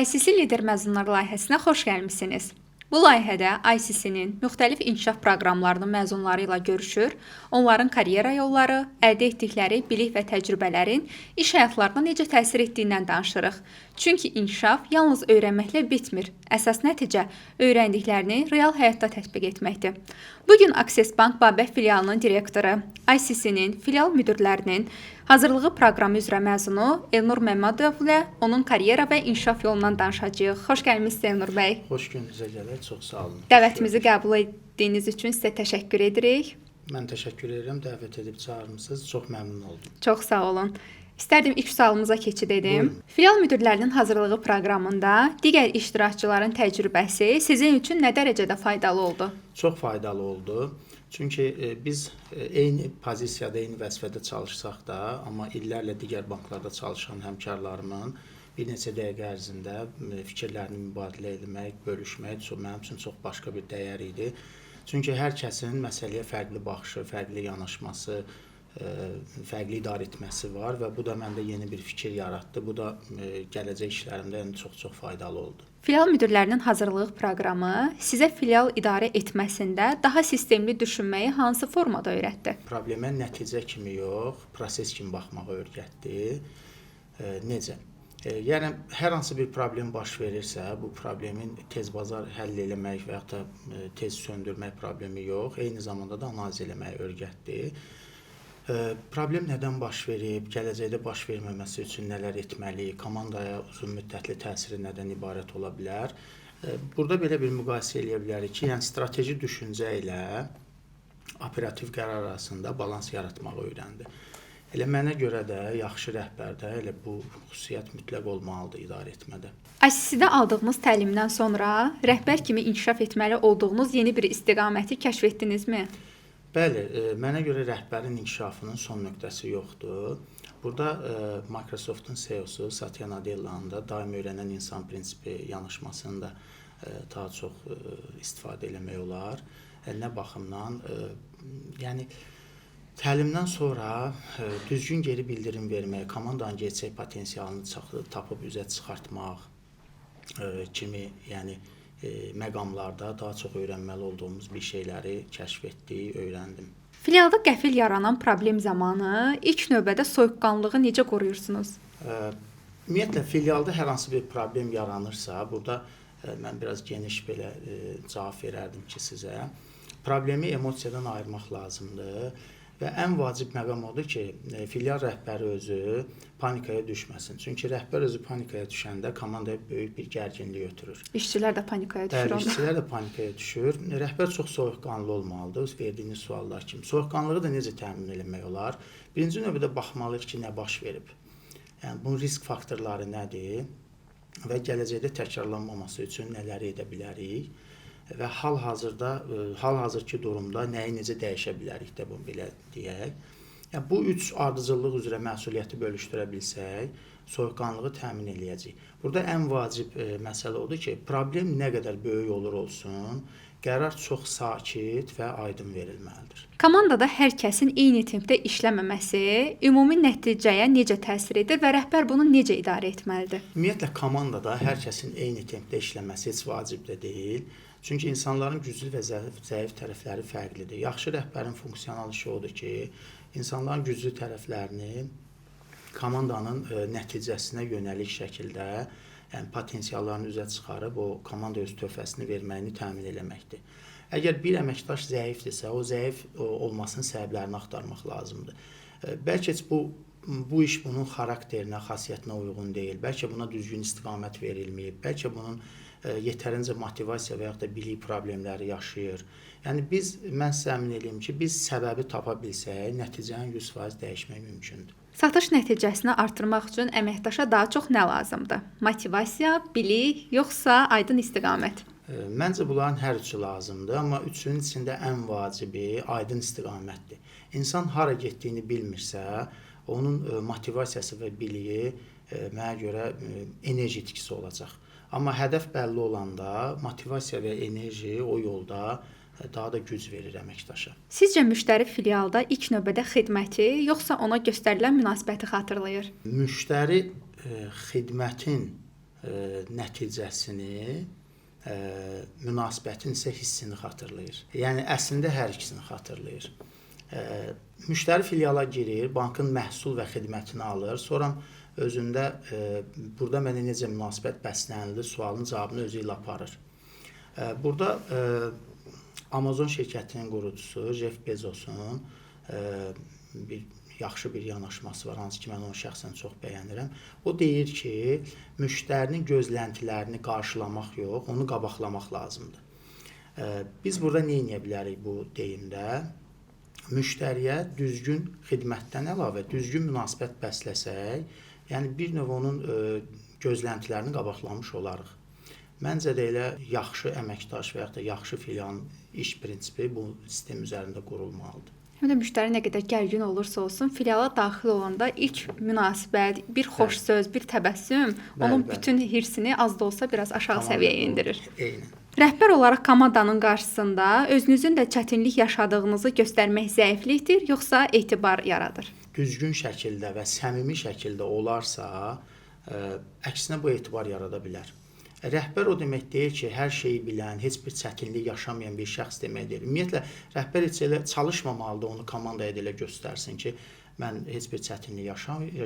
ICC Lider Məzunlar layihəsinə xoş gəlmisiniz. Bu layihədə ICC-nin müxtəlif inkişaf proqramlarının məzunları ilə görüşür, onların karyera yolları, əldə etdikləri bilik və təcrübələrin iş həyatlarına necə təsir etdiyindən danışırıq. Çünki inkişaf yalnız öyrənməklə bitmir. Əsas nəticə öyrəndiklərini real həyatda tətbiq etməkdir. Bugün Access Bank Babək filialının direktoru, ICC-nin filial müdirlərinin hazırlığı proqramı üzrə məzunu Elnur Məmmədov ilə onun karyera və inkişaf yolundan danışacağıq. Xoş gəlmisiniz Elnur bəy. Xoş gününüzə gəlir, çox sağ olun. Dəvətimizi qəbul etdiyiniz üçün sizə təşəkkür edirik. Mən təşəkkür edirəm, dəvət edib çağırmısınız, çox məmnun oldum. Çox sağ olun. İstərdim ilk sualımıza keçid edim. Filial müdirlərinin hazırlığı proqramında digər iştirakçıların təcrübəsi sizin üçün nə dərəcədə faydalı oldu? Çox faydalı oldu. Çünki biz eyni pozisiyada, eyni vəzifədə çalışsaq da, amma illərlə digər banklarda çalışan həmkarlarımın bir neçə dəqiqə ərzində fikirlərini mübadilə etmək, bölüşmək mənim üçün çox başqa bir dəyər idi. Çünki hər kəsin məsələyə fərqli baxışı, fərqli yanaşması, fərqli idarə etməsi var və bu da məndə yeni bir fikir yaratdı. Bu da gələcək işlərimdə çox faydalı oldu. Filial müdirlərinin hazırlıq proqramı sizə filial idarə etməsində daha sistemli düşünməyi hansı formada öyrətdi? Problemə nəticə kimi yox, proses kimi baxmağı öyrətdi. Necə? Yəni, hər hansı bir problem baş verirsə, bu problemin tez-bazar həll eləmək və yaxud da tez söndürmək problemi yox, eyni zamanda da analiz eləməyi öyrətdi. Problem nədən baş verib, gələcəkdə baş verməməsi üçün nələr etməli, komandaya uzun müddətli təsiri nədən ibarət ola bilər? Burada belə bir müqayisə eləyə bilərik ki, yəni strateji düşüncə ilə operativ qərar arasında balans yaratmağı öyrəndi. Elə mənə görə də yaxşı rəhbərdə elə bu xüsusiyyət mütləq olmalıdır idarə etmədə. ICC-də aldığınız təlimdən sonra rəhbər kimi inkişaf etməli olduğunuz yeni bir istiqaməti kəşf etdinizmi? Bəli, mənə görə rəhbərin inkişafının son nöqtəsi yoxdur. Burada Microsoft-un CEO-su Satya Nadellanın da daim öyrənən insan prinsipi yanaşmasını da daha çox istifadə eləmək olar. Nə baxımdan? Yəni, təlimdən sonra düzgün geri bildirim vermək, komandanın gerçək potensialını tapıb üzə çıxartmaq kimi, yəni məqamlarda daha çox öyrənməli olduğumuz bir şeyləri kəşf etdik, öyrəndim. Filialda qəfil yaranan problem zamanı ilk növbədə soyuqqanlığı necə qoruyursunuz? Ümumiyyətlə, filialda hər hansı bir problem yaranırsa, burada mən biraz geniş belə cavab verərdim ki sizə. Problemi emosiyadan ayırmaq lazımdır. Və ən vacib məqam odur ki, filial rəhbəri özü panikaya düşməsin. Çünki rəhbər özü panikaya düşəndə komandaya böyük bir gərginlik ötürür. İşçilər də panikaya düşür. Bəli, işçilər də panikaya düşür. Rəhbər çox soyuqqanlı olmalıdır, verdiyiniz suallar kimi. Soyuqqanlığı da necə təmin etmək olar? Birinci növbədə baxmalıyıq ki, nə baş verib. Yəni, bunun risk faktorları nədir və gələcəkdə təkrarlanmaması üçün nələr edə bilərik? Və hal-hazırki durumda nəyi necə dəyişə bilərik də bunu belə deyək. Yəni, bu üç ardıcıllıq üzrə məsuliyyəti bölüşdürə bilsək, soyuqqanlığı təmin eləyəcək. Burada ən vacib məsələ odur ki, problem nə qədər böyük olur olsun, qərar çox sakit və aydın verilməlidir. Komandada hər kəsin eyni tempdə işləməməsi ümumi nəticəyə necə təsir edir və rəhbər bunu necə idarə etməlidir? Ümumiyyətlə, komandada hər kəsin eyni tempdə işləməsi heç vacib də deyil. Çünki insanların güclü və zəif tərəfləri fərqlidir. Yaxşı rəhbərin funksional işi odur ki, insanların güclü tərəflərini komandanın nəticəsinə yönəlik şəkildə, yəni potensiallarını üzə çıxarıb o komanda öz töhfəsini verməyini təmin eləməkdir. Əgər bir əməkdaş zəifdirsə, o zəif olmasının səbəblərini axtarmaq lazımdır. Bəlkə bu iş bunun xarakterinə, xasiyyətinə uyğun deyil, bəlkə buna düzgün istiqamət verilməyib, bəlkə bunun yetərincə motivasiya və yaxud da bilik problemləri yaşayır. Yəni, mən sizə əmin edeyim ki, biz səbəbi tapa bilsək, nəticənin 100% dəyişmək mümkündür. Satış nəticəsini artırmaq üçün əməkdaşa daha çox nə lazımdır? Motivasiya, bilik, yoxsa aydın istiqamət? Məncə bunların hər üçü lazımdır, amma üçünün içində ən vacibi aydın istiqamətdir. İnsan hara getdiyini bilmirsə, onun motivasiyası və biliyi mənə görə enerji itkisi olacaq. Amma hədəf bəlli olanda motivasiya və enerji o yolda daha da güc verir əməkdaşa. Sizcə müştəri filialda ilk növbədə xidməti, yoxsa ona göstərilən münasibəti xatırlayır? Müştəri xidmətin nəticəsini, münasibətin isə hissini xatırlayır. Yəni əslində hər ikisini xatırlayır. Müştəri filiala girir, bankın məhsul və xidmətini alır, sonra özündə burada mənə necə münasibət bəslənildi sualının cavabını özü ilə aparır. Burada Amazon şirkətinin qurucusu Jeff Bezosun bir yaxşı bir yanaşması var, hansı ki mən onu şəxsən çox bəyənirəm. O deyir ki, müştərinin gözləntilərini qarşılamaq yox, onu qabaqlamaq lazımdır. Biz burada nə edə bilərik bu deyimdə? Müştəriyə düzgün xidmətdən əlavə düzgün münasibət bəsləsək, yəni bir növ onun gözləntilərini qabaqlamış olarıq. Məncə də elə yaxşı əməkdaş və ya da yaxşı filialın iş prinsipi bu sistem üzərində qurulmalıdır. Həm də müştəri nə qədər gərgin olursa olsun, filiala daxil olanda ilk münasibət, bir xoş söz, bir təbəssüm onun bütün hirsini az da olsa biraz aşağı səviyyəyə endirir. Eynən. Rəhbər olaraq komandanın qarşısında özünüzün də çətinlik yaşadığınızı göstərmək zəiflikdir, yoxsa etibar yaradır? Düzgün şəkildə və səmimi şəkildə olarsa, əksinə bu etibar yarada bilər. Rəhbər o demək deyil ki, hər şeyi bilən, heç bir çətinlik yaşamayan bir şəxs demək deyil. Ümumiyyətlə, rəhbər heç elə çalışmamalıdır, onu komandaya da elə göstərsin ki, mən heç bir çətinlik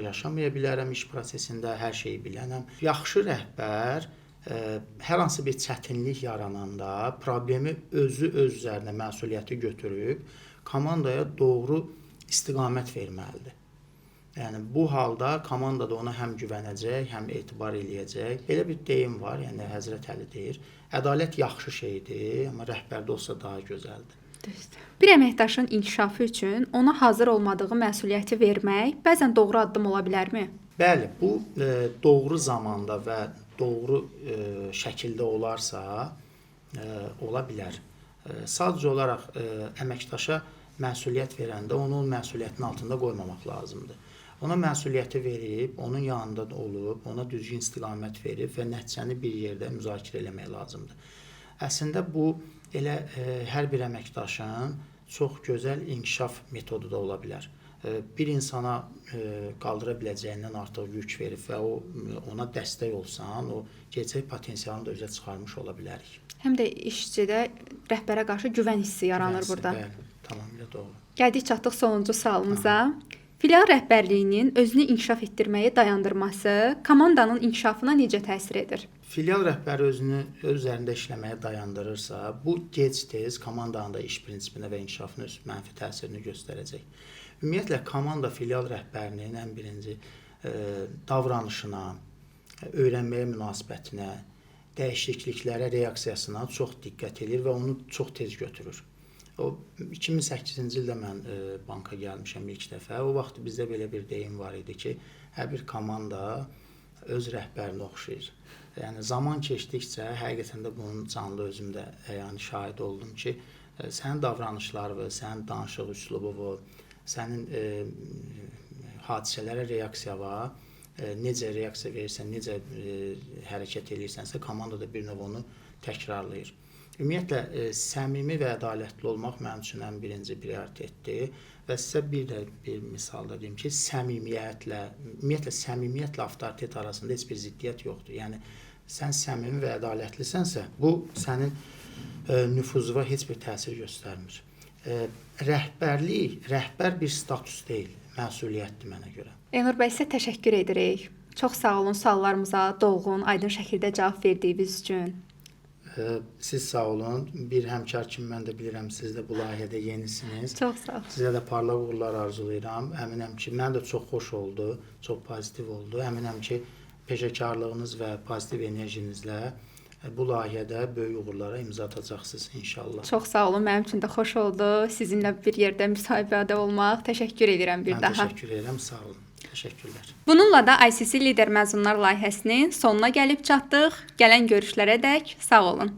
yaşamaya bilərəm iş prosesində, hər şeyi bilənəm. Yaxşı rəhbər hər hansı bir çətinlik yarananda problemi öz üzərinə məsuliyyəti götürüb komandaya doğru istiqamət verməlidir. Yəni bu halda komanda da ona həm güvənəcək, həm etibar eləyəcək. Belə bir deyim var, yəni Həzrət Əli deyir, ədalət yaxşı şeydir, amma rəhbərdə olsa daha gözəldir. Düzdür. Bir əməkdaşın inkişafı üçün ona hazır olmadığı məsuliyyəti vermək bəzən doğru addım ola bilərmi? Bəli, bu doğru zamanda və doğru şəkildə olarsa ola bilər. Sadəcə olaraq əməkdaşa məsuliyyət verəndə onu məsuliyyətin altında qoymamaq lazımdır. Ona məsuliyyəti verib, onun yanında olub, ona düzgün istiqamət verib və nəticəni bir yerdə müzakirə eləmək lazımdır. Əslində bu elə hər bir əməkdaşın çox gözəl inkişaf metodu da ola bilər. Bir insana qaldıra biləcəyindən artıq yük verib və ona dəstək olsan, o gerçək potensialını da üzə çıxarmış ola bilərik. Həm də işçidə rəhbərə qarşı güvən hissi yaranır burada. Bəli, tamamilə doğru. Gəldik çatdıq sonuncu sualımıza. Filial rəhbərliyinin özünü inkişaf etdirməyi dayandırması komandanın inkişafına necə təsir edir? Filial rəhbəri özünü öz üzərində işləməyə dayandırırsa, bu gec-tez komandanın da iş prinsipinə və inkişafına mənfi təsirini göstərəcək. Ümumiyyətlə, komanda filial rəhbərinin ən birinci davranışına, öyrənməyə münasibətinə, dəyişikliklərə, reaksiyasına çox diqqət edir və onu çox tez götürür. 2008-ci ildə mən banka gəlmişəm ilk dəfə. O vaxt bizdə belə bir deyim var idi ki, hər bir komanda öz rəhbərinə oxşayır. Yəni zaman keçdikcə həqiqətən də bunun canlı özümdə şahid oldum ki, sənin davranışları, sənin danışıq üslubu, sənin hadisələrə reaksiya var, necə reaksiya verirsən, necə hərəkət edirsənsə, komanda da bir növ onu təkrarlayır. Ümumiyyətlə, səmimi və ədalətli olmaq mənim üçün ən birinci prioritetdir və sizə bir misal da deyim ki, ümumiyyətlə, səmimiyyətlə avtoritet arasında heç bir ziddiyyət yoxdur. Yəni, sən səmimi və ədalətlisənsə, bu sənin nüfuzuna heç bir təsir göstərmir. Rəhbər bir status deyil, məsuliyyətdir mənə görə. Elnur bəy, sizə təşəkkür edirik. Çox sağ olun suallarımıza dolğun, aydın şəkildə cavab verdiyiniz üçün. Siz sağ olun. Bir həmkar kimi mən də bilirəm, siz də bu layihədə yenisiniz. Çox sağ olun. Sizə də parlaq uğurlar arzulayıram. Əminəm ki, mən də çox xoş oldu, çox pozitiv oldu. Əminəm ki, peşəkarlığınız və pozitiv enerjinizlə bu layihədə böyük uğurlara imza atacaqsınız inşallah. Çox sağ olun. Mənim üçün də xoş oldu. Sizinlə bir yerdə müsahibədə olmaq. Təşəkkür edirəm bir daha. Mən təşəkkür edirəm. Sağ olun. Təşəkkürlər. Bununla da ICC Lider Məzunlar layihəsinin sonuna gəlib çatdıq. Gələn görüşlərə dək sağ olun.